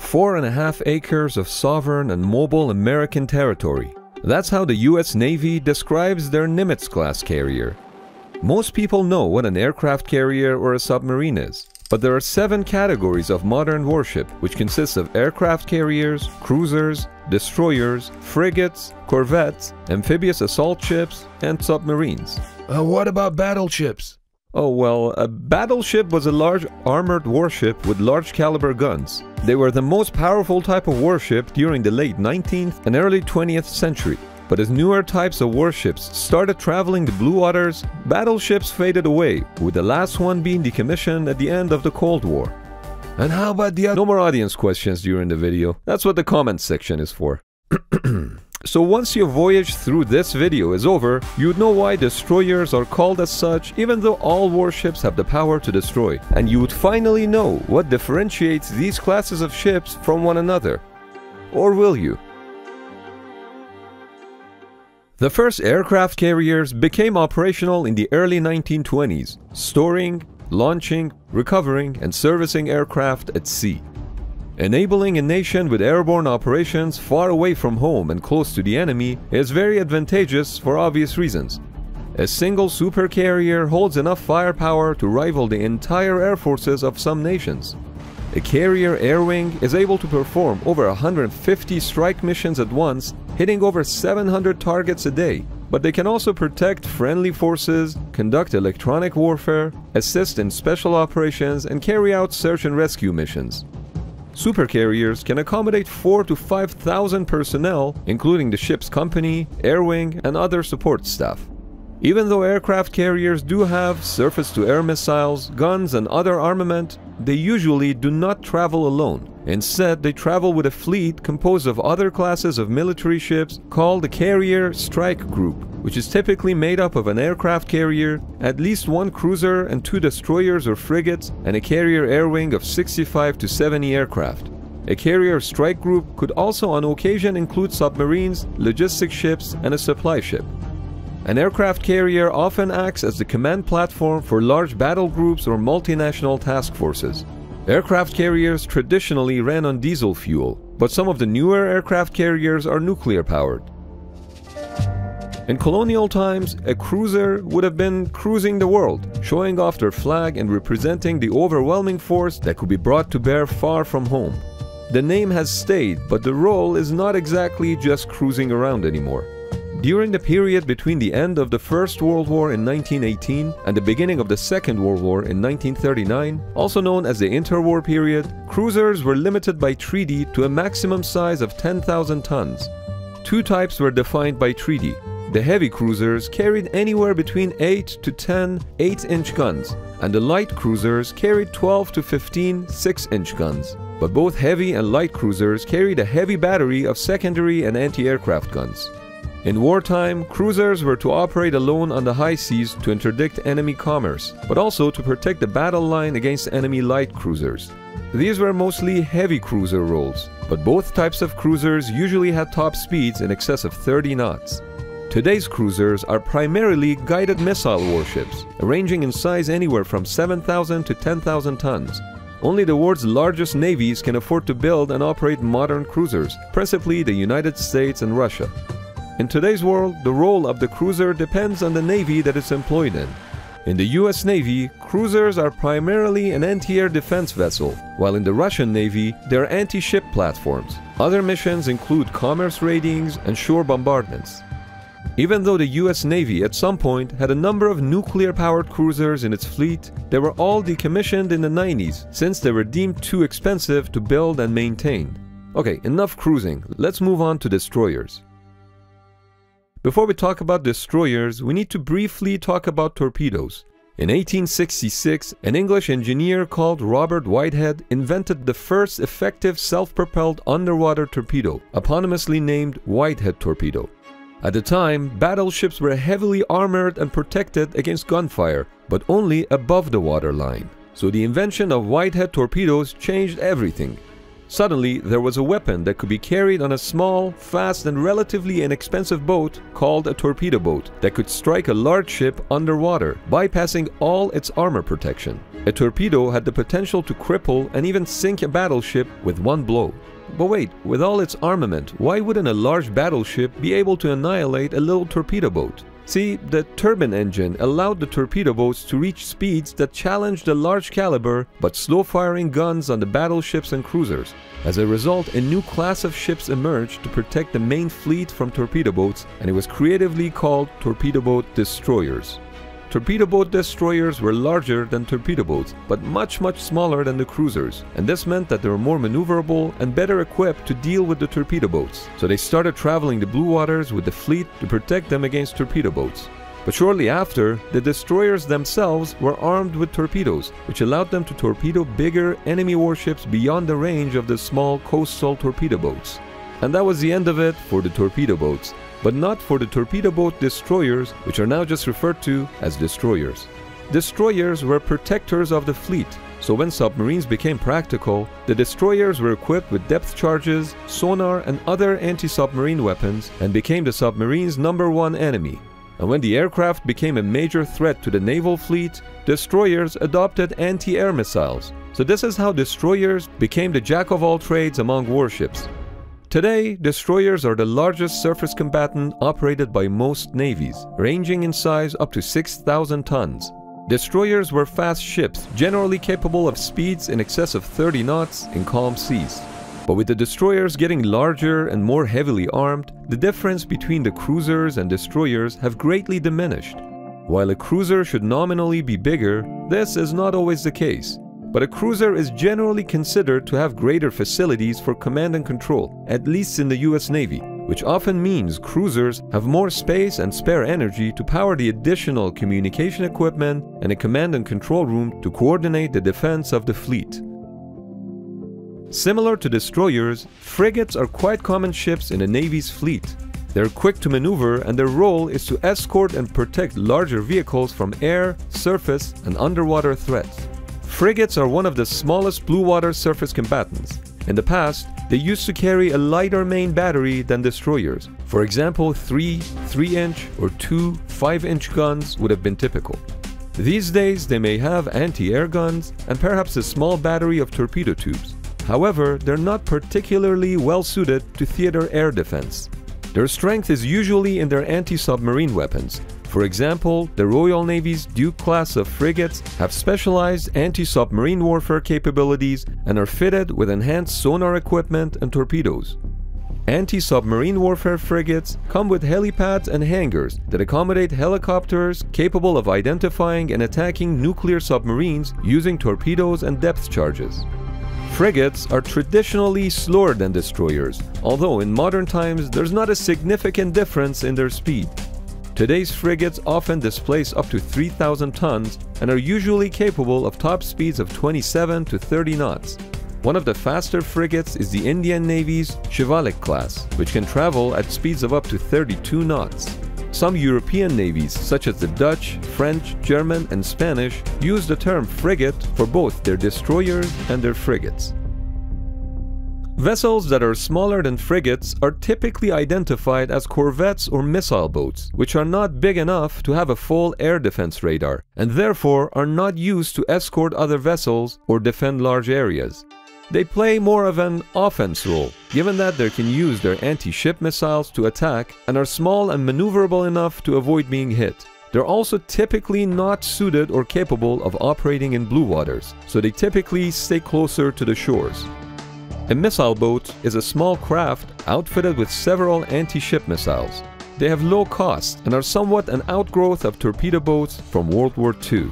4.5 acres of sovereign and mobile American territory. That's how the US Navy describes their Nimitz-class carrier. Most people know what an aircraft carrier or a submarine is, but there are 7 categories of modern warship, which consists of aircraft carriers, cruisers, destroyers, frigates, corvettes, amphibious assault ships, and submarines. What about battleships? Oh well, a battleship was a large armored warship with large caliber guns. They were the most powerful type of warship during the late 19th and early 20th century. But as newer types of warships started traveling the blue waters, battleships faded away, with the last one being decommissioned at the end of the Cold War. And how about the other? No more audience questions during the video. That's what the comments section is for. So once your voyage through this video is over, you'd know why destroyers are called as such, even though all warships have the power to destroy. And you would finally know what differentiates these classes of ships from one another. Or will you? The first aircraft carriers became operational in the early 1920s, storing, launching, recovering, and servicing aircraft at sea. Enabling a nation with airborne operations far away from home and close to the enemy is very advantageous for obvious reasons. A single supercarrier holds enough firepower to rival the entire air forces of some nations. A carrier air wing is able to perform over 150 strike missions at once, hitting over 700 targets a day, but they can also protect friendly forces, conduct electronic warfare, assist in special operations, and carry out search and rescue missions. Supercarriers can accommodate 4,000 to 5,000 personnel, including the ship's company, air wing, and other support staff. Even though aircraft carriers do have surface-to-air missiles, guns, and other armament, they usually do not travel alone. Instead, they travel with a fleet composed of other classes of military ships called the Carrier Strike Group, which is typically made up of an aircraft carrier, at least 1 cruiser and 2 destroyers or frigates, and a carrier air wing of 65 to 70 aircraft. A carrier strike group could also on occasion include submarines, logistic ships, and a supply ship. An aircraft carrier often acts as the command platform for large battle groups or multinational task forces. Aircraft carriers traditionally ran on diesel fuel, but some of the newer aircraft carriers are nuclear powered. In colonial times, a cruiser would have been cruising the world, showing off their flag and representing the overwhelming force that could be brought to bear far from home. The name has stayed, but the role is not exactly just cruising around anymore. During the period between the end of the First World War in 1918 and the beginning of the Second World War in 1939, also known as the interwar period, cruisers were limited by treaty to a maximum size of 10,000 tons. 2 types were defined by treaty. The heavy cruisers carried anywhere between 8 to 10 8-inch guns, and the light cruisers carried 12 to 15 6-inch guns. But both heavy and light cruisers carried a heavy battery of secondary and anti-aircraft guns. In wartime, cruisers were to operate alone on the high seas to interdict enemy commerce, but also to protect the battle line against enemy light cruisers. These were mostly heavy cruiser roles, but both types of cruisers usually had top speeds in excess of 30 knots. Today's cruisers are primarily guided missile warships, ranging in size anywhere from 7,000 to 10,000 tons. Only the world's largest navies can afford to build and operate modern cruisers, principally the United States and Russia. In today's world, the role of the cruiser depends on the navy that it's employed in. In the US Navy, cruisers are primarily an anti-air defense vessel, while in the Russian Navy, they're anti-ship platforms. Other missions include commerce raidings and shore bombardments. Even though the US Navy at some point had a number of nuclear-powered cruisers in its fleet, they were all decommissioned in the 90s since they were deemed too expensive to build and maintain. Okay, enough cruising, let's move on to destroyers. Before we talk about destroyers, we need to briefly talk about torpedoes. In 1866, an English engineer called Robert Whitehead invented the first effective self-propelled underwater torpedo, eponymously named Whitehead torpedo. At the time, battleships were heavily armored and protected against gunfire, but only above the waterline. So the invention of Whitehead torpedoes changed everything. Suddenly, there was a weapon that could be carried on a small, fast and relatively inexpensive boat called a torpedo boat that could strike a large ship underwater, bypassing all its armor protection. A torpedo had the potential to cripple and even sink a battleship with one blow. But wait, with all its armament, why wouldn't a large battleship be able to annihilate a little torpedo boat? See, the turbine engine allowed the torpedo boats to reach speeds that challenged the large caliber but slow-firing guns on the battleships and cruisers. As a result, a new class of ships emerged to protect the main fleet from torpedo boats, and it was creatively called torpedo boat destroyers. Torpedo boat destroyers were larger than torpedo boats, but much smaller than the cruisers, and this meant that they were more maneuverable and better equipped to deal with the torpedo boats. So they started traveling the blue waters with the fleet to protect them against torpedo boats. But shortly after, the destroyers themselves were armed with torpedoes, which allowed them to torpedo bigger enemy warships beyond the range of the small coastal torpedo boats. And that was the end of it for the torpedo boats. But not for the torpedo boat destroyers, which are now just referred to as destroyers. Destroyers were protectors of the fleet, so when submarines became practical, the destroyers were equipped with depth charges, sonar and other anti-submarine weapons and became the submarine's #1 enemy. And when the aircraft became a major threat to the naval fleet, destroyers adopted anti-air missiles. So this is how destroyers became the jack-of-all-trades among warships. Today, destroyers are the largest surface combatant operated by most navies, ranging in size up to 6,000 tons. Destroyers were fast ships, generally capable of speeds in excess of 30 knots in calm seas. But with the destroyers getting larger and more heavily armed, the difference between the cruisers and destroyers have greatly diminished. While a cruiser should nominally be bigger, this is not always the case. But a cruiser is generally considered to have greater facilities for command and control, at least in the US Navy, which often means cruisers have more space and spare energy to power the additional communication equipment and a command and control room to coordinate the defense of the fleet. Similar to destroyers, frigates are quite common ships in the Navy's fleet. They're quick to maneuver and their role is to escort and protect larger vehicles from air, surface, and underwater threats. Frigates are one of the smallest blue water surface combatants. In the past, they used to carry a lighter main battery than destroyers. For example, 3 3-inch or 2 5-inch guns would have been typical. These days, they may have anti-air guns and perhaps a small battery of torpedo tubes. However, they're not particularly well suited to theater air defense. Their strength is usually in their anti-submarine weapons. For example, the Royal Navy's Duke class of frigates have specialized anti-submarine warfare capabilities and are fitted with enhanced sonar equipment and torpedoes. Anti-submarine warfare frigates come with helipads and hangars that accommodate helicopters capable of identifying and attacking nuclear submarines using torpedoes and depth charges. Frigates are traditionally slower than destroyers, although in modern times there's not a significant difference in their speed. Today's frigates often displace up to 3,000 tons and are usually capable of top speeds of 27 to 30 knots. One of the faster frigates is the Indian Navy's Chivalric class, which can travel at speeds of up to 32 knots. Some European navies, such as the Dutch, French, German, and Spanish, use the term frigate for both their destroyers and their frigates. Vessels that are smaller than frigates are typically identified as corvettes or missile boats, which are not big enough to have a full air defense radar, and therefore are not used to escort other vessels or defend large areas. They play more of an offense role, given that they can use their anti-ship missiles to attack and are small and maneuverable enough to avoid being hit. They're also typically not suited or capable of operating in blue waters, so they typically stay closer to the shores. A missile boat is a small craft outfitted with several anti-ship missiles. They have low cost and are somewhat an outgrowth of torpedo boats from World War II.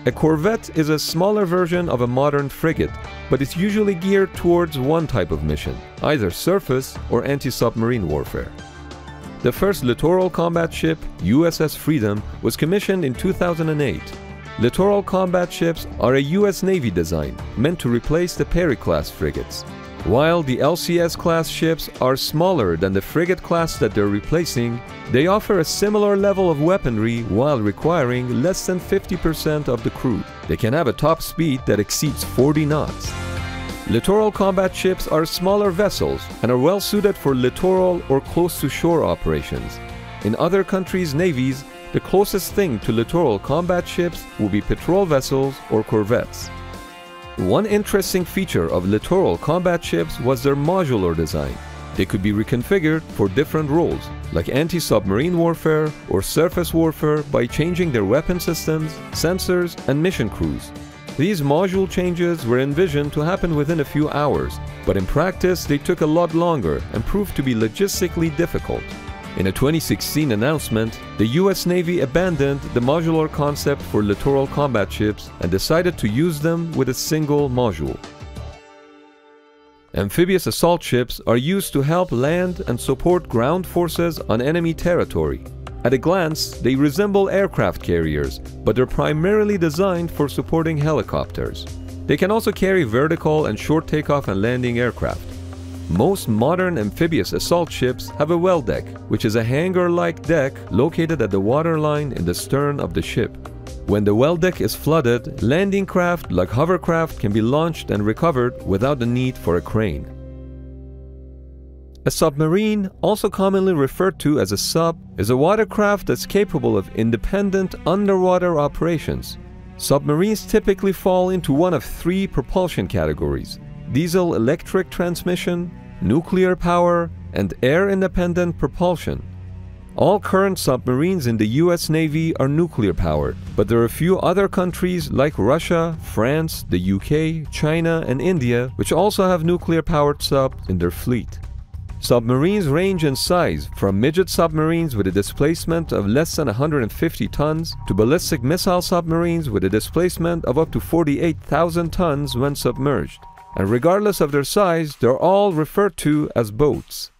A corvette is a smaller version of a modern frigate, but it's usually geared towards one type of mission, either surface or anti-submarine warfare. The first littoral combat ship, USS Freedom, was commissioned in 2008. Littoral combat ships are a US Navy design, meant to replace the Perry-class frigates. While the LCS-class ships are smaller than the frigate class that they're replacing, they offer a similar level of weaponry while requiring less than 50% of the crew. They can have a top speed that exceeds 40 knots. Littoral combat ships are smaller vessels and are well suited for littoral or close-to-shore operations. In other countries' navies, the closest thing to littoral combat ships will be patrol vessels or corvettes. One interesting feature of littoral combat ships was their modular design. They could be reconfigured for different roles, like anti-submarine warfare or surface warfare by changing their weapon systems, sensors, and mission crews. These module changes were envisioned to happen within a few hours, but in practice they took a lot longer and proved to be logistically difficult. In a 2016 announcement, the US Navy abandoned the modular concept for littoral combat ships and decided to use them with a single module. Amphibious assault ships are used to help land and support ground forces on enemy territory. At a glance, they resemble aircraft carriers, but they're primarily designed for supporting helicopters. They can also carry vertical and short takeoff and landing aircraft. Most modern amphibious assault ships have a well deck, which is a hangar-like deck located at the waterline in the stern of the ship. When the well deck is flooded, landing craft like hovercraft can be launched and recovered without the need for a crane. A submarine, also commonly referred to as a sub, is a watercraft that's capable of independent underwater operations. Submarines typically fall into one of three propulsion categories: diesel-electric transmission, nuclear power, and air-independent propulsion. All current submarines in the US Navy are nuclear-powered, but there are a few other countries like Russia, France, the UK, China, and India which also have nuclear-powered subs in their fleet. Submarines range in size from midget submarines with a displacement of less than 150 tons to ballistic missile submarines with a displacement of up to 48,000 tons when submerged. And regardless of their size, they're all referred to as boats.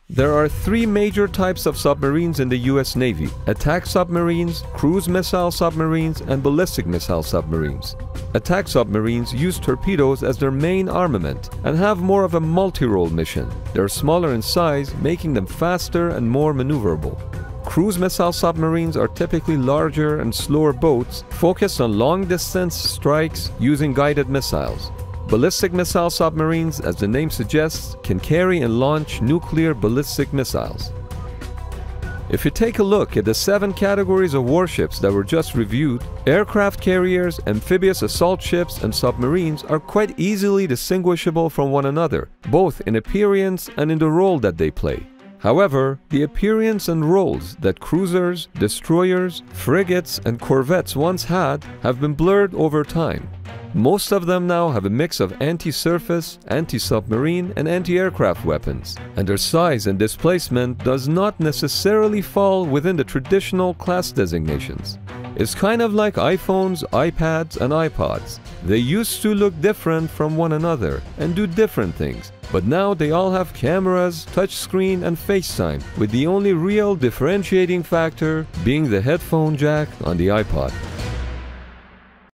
There are three major types of submarines in the US Navy: attack submarines, cruise missile submarines, and ballistic missile submarines. Attack submarines use torpedoes as their main armament and have more of a multi-role mission. They're smaller in size, making them faster and more maneuverable. Cruise missile submarines are typically larger and slower boats focused on long-distance strikes using guided missiles. Ballistic missile submarines, as the name suggests, can carry and launch nuclear ballistic missiles. If you take a look at the 7 categories of warships that were just reviewed, aircraft carriers, amphibious assault ships, and submarines are quite easily distinguishable from one another, both in appearance and in the role that they play. However, the appearance and roles that cruisers, destroyers, frigates, and corvettes once had have been blurred over time. Most of them now have a mix of anti-surface, anti-submarine, and anti-aircraft weapons, and their size and displacement does not necessarily fall within the traditional class designations. It's kind of like iPhones, iPads, and iPods. They used to look different from one another and do different things, but now they all have cameras, touchscreen, and FaceTime, with the only real differentiating factor being the headphone jack on the iPod.